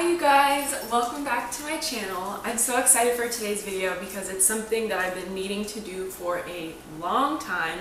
Hi you guys, welcome back to my channel. I'm so excited for today's video because it's something that I've been needing to do for a long time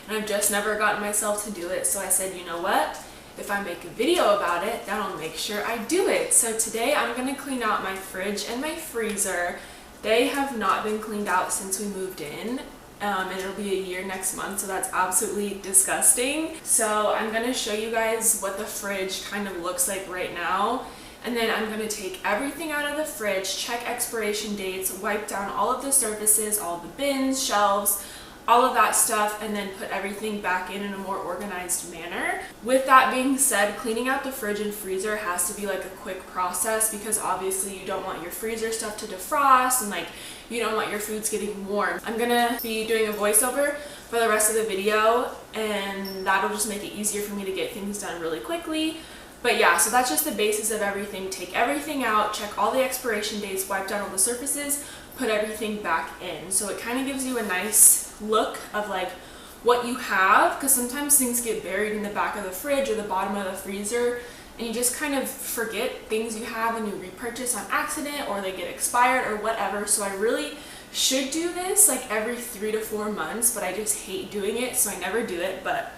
and I've just never gotten myself to do it. So I said, you know what? If I make a video about it, that'll make sure I do it. So today I'm going to clean out my fridge and my freezer. They have not been cleaned out since we moved in. And it'll be a year next month, so that's absolutely disgusting. So I'm going to show you guys what the fridge kind of looks like right now. And then I'm going to take everything out of the fridge, check expiration dates, wipe down all of the surfaces, all the bins, shelves, all of that stuff, and then put everything back in a more organized manner. With that being said, cleaning out the fridge and freezer has to be like a quick process because obviously you don't want your freezer stuff to defrost and like you don't want your foods getting warm. I'm gonna be doing a voiceover for the rest of the video and that'll just make it easier for me to get things done really quickly. But yeah, so that's just the basis of everything. Take everything out, check all the expiration dates, wipe down all the surfaces, put everything back in. So it kind of gives you a nice look of like what you have, because sometimes things get buried in the back of the fridge or the bottom of the freezer and you just kind of forget things you have and you repurchase on accident or they get expired or whatever. So I really should do this like every 3 to 4 months, but I just hate doing it, so I never do it. But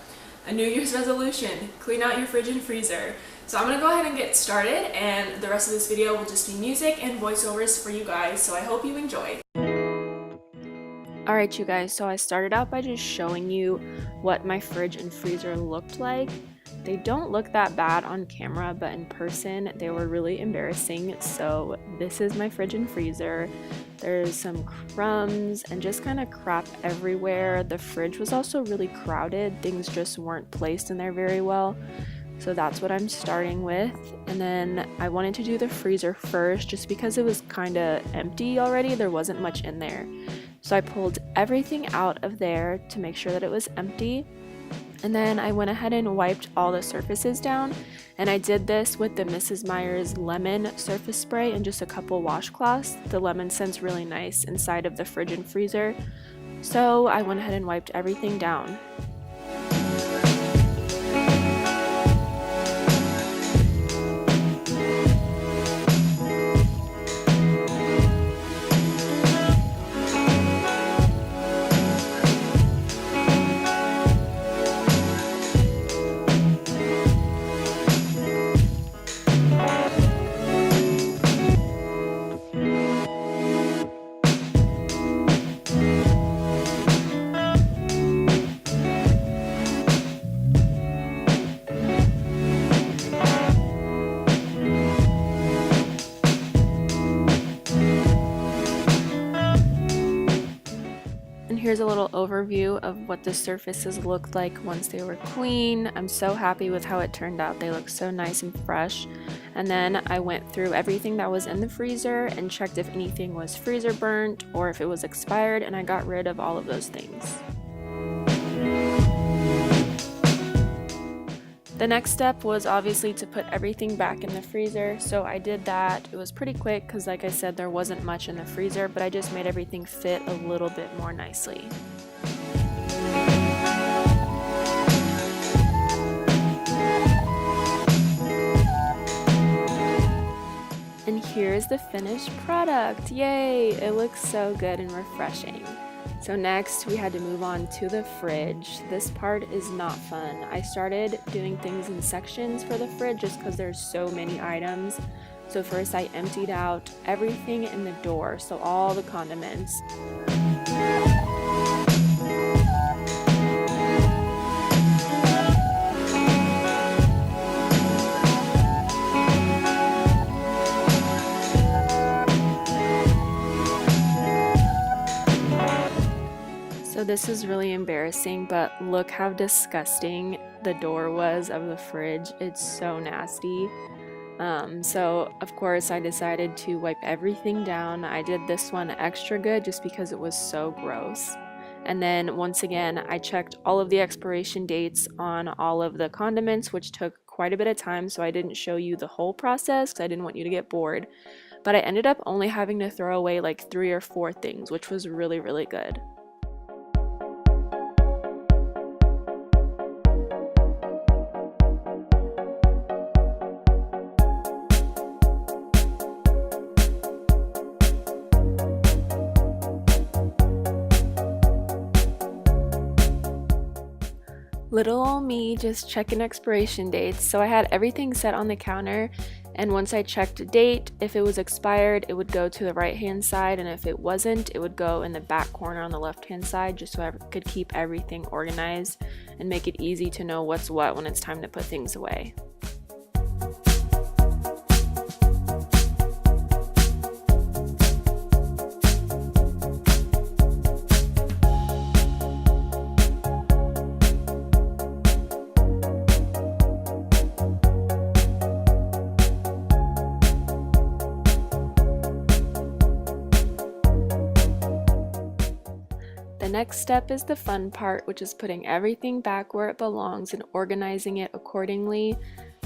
a New Year's resolution, clean out your fridge and freezer. So I'm gonna go ahead and get started, and the rest of this video will just be music and voiceovers for you guys, so I hope you enjoy. Alright you guys, so I started out by just showing you what my fridge and freezer looked like. They don't look that bad on camera, but in person they were really embarrassing. So this is my fridge and freezer. There's some crumbs and just kind of crap everywhere. The fridge was also really crowded. Things just weren't placed in there very well. So that's what I'm starting with. And then I wanted to do the freezer first just because it was kind of empty already. There wasn't much in there. So I pulled everything out of there to make sure that it was empty. And then I went ahead and wiped all the surfaces down. And I did this with the Mrs. Meyer's lemon surface spray and just a couple washcloths. The lemon scent's really nice inside of the fridge and freezer. So I went ahead and wiped everything down. Here's a little overview of what the surfaces looked like once they were clean. I'm so happy with how it turned out. They look so nice and fresh. And then I went through everything that was in the freezer and checked if anything was freezer burnt or if it was expired, and I got rid of all of those things. The next step was obviously to put everything back in the freezer, so I did that. It was pretty quick because like I said, there wasn't much in the freezer, but I just made everything fit a little bit more nicely. And here's the finished product. Yay! It looks so good and refreshing. So next we had to move on to the fridge. This part is not fun. I started doing things in sections for the fridge just because there's so many items. So first I emptied out everything in the door, so all the condiments. So this is really embarrassing, but look how disgusting the door was of the fridge. It's so nasty. So of course I decided to wipe everything down. I did this one extra good just because it was so gross. And then once again, I checked all of the expiration dates on all of the condiments, which took quite a bit of time, so I didn't show you the whole process because I didn't want you to get bored. But I ended up only having to throw away like 3 or 4 things, which was really, really good. Little ol' me just checking expiration dates. So I had everything set on the counter, and once I checked a date, if it was expired, it would go to the right hand side, and if it wasn't, it would go in the back corner on the left hand side, just so I could keep everything organized and make it easy to know what's what when it's time to put things away. The next step is the fun part, which is putting everything back where it belongs and organizing it accordingly.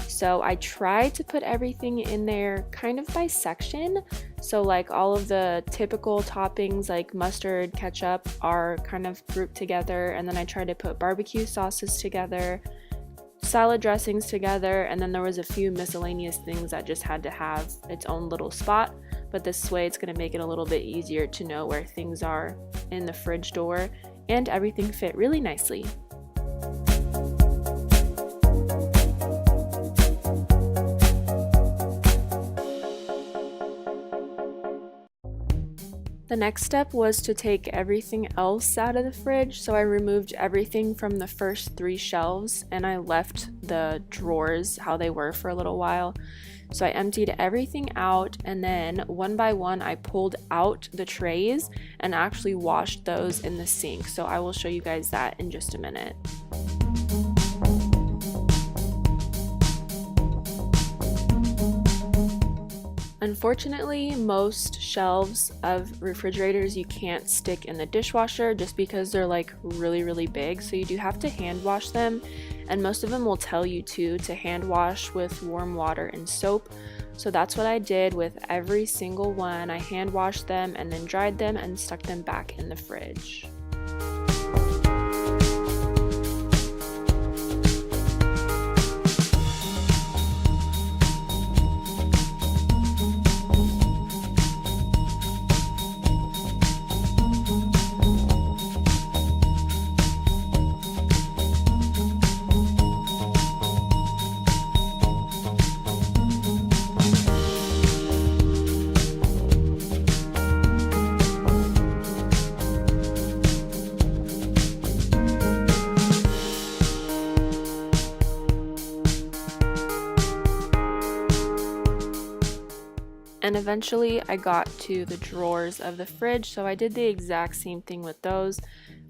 So I tried to put everything in there kind of by section. So like all of the typical toppings like mustard, ketchup are kind of grouped together, and then I tried to put barbecue sauces together, salad dressings together, and then there was a few miscellaneous things that just had to have its own little spot. But this way it's going to make it a little bit easier to know where things are in the fridge door, and everything fit really nicely. The next step was to take everything else out of the fridge, so I removed everything from the first 3 shelves and I left the drawers how they were for a little while. So I emptied everything out, and then one by one I pulled out the trays and actually washed those in the sink. So I will show you guys that in just a minute. Unfortunately, most shelves of refrigerators you can't stick in the dishwasher just because they're like really big, so you do have to hand wash them, and most of them will tell you to hand wash with warm water and soap. So that's what I did with every single one. I hand washed them and then dried them and stuck them back in the fridge. And eventually I got to the drawers of the fridge, so I did the exact same thing with those.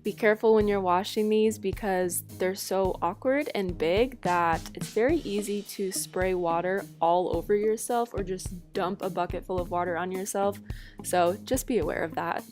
Be careful when you're washing these because they're so awkward and big that it's very easy to spray water all over yourself or just dump a bucket full of water on yourself. So just be aware of that.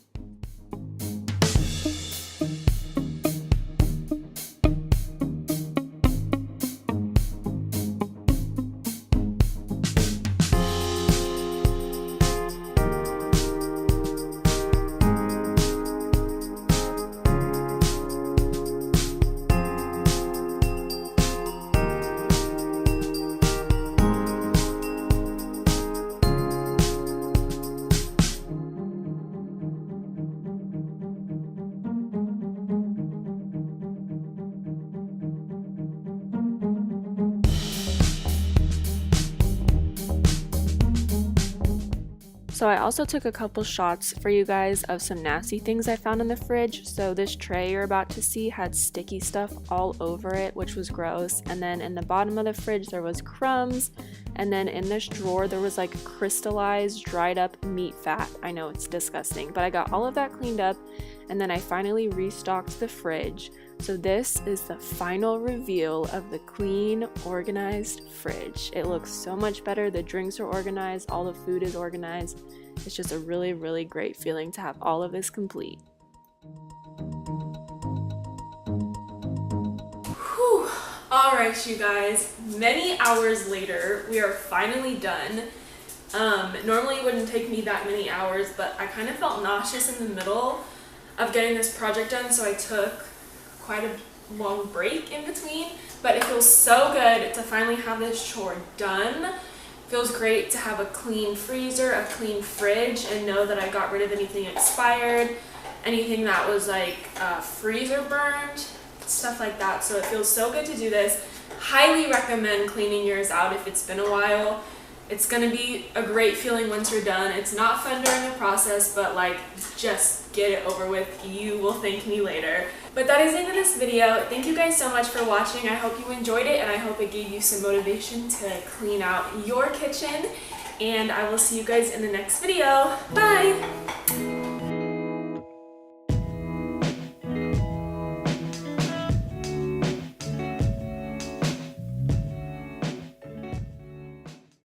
So I also took a couple shots for you guys of some nasty things I found in the fridge. So this tray you're about to see had sticky stuff all over it, which was gross. And then in the bottom of the fridge there was crumbs. And then in this drawer there was like crystallized dried up meat fat. I know it's disgusting, but I got all of that cleaned up, and then I finally restocked the fridge. So this is the final reveal of the clean, organized fridge. It looks so much better. The drinks are organized, all the food is organized. It's just a really great feeling to have all of this complete. Whew. Alright you guys, many hours later, we are finally done. Normally it wouldn't take me that many hours, but I kind of felt nauseous in the middle of getting this project done, so I took quite a long break in between, but it feels so good to finally have this chore done. It feels great to have a clean freezer, a clean fridge, and know that I got rid of anything expired, anything that was like freezer burned. stuff like that. So it feels so good to do this. Highly recommend cleaning yours out if it's been a while. It's gonna be a great feeling once you're done. It's not fun during the process, but like, just get it over with. You will thank me later. But that is the end of this video. Thank you guys so much for watching. I hope you enjoyed it, and I hope it gave you some motivation to clean out your kitchen. And I will see you guys in the next video. Bye!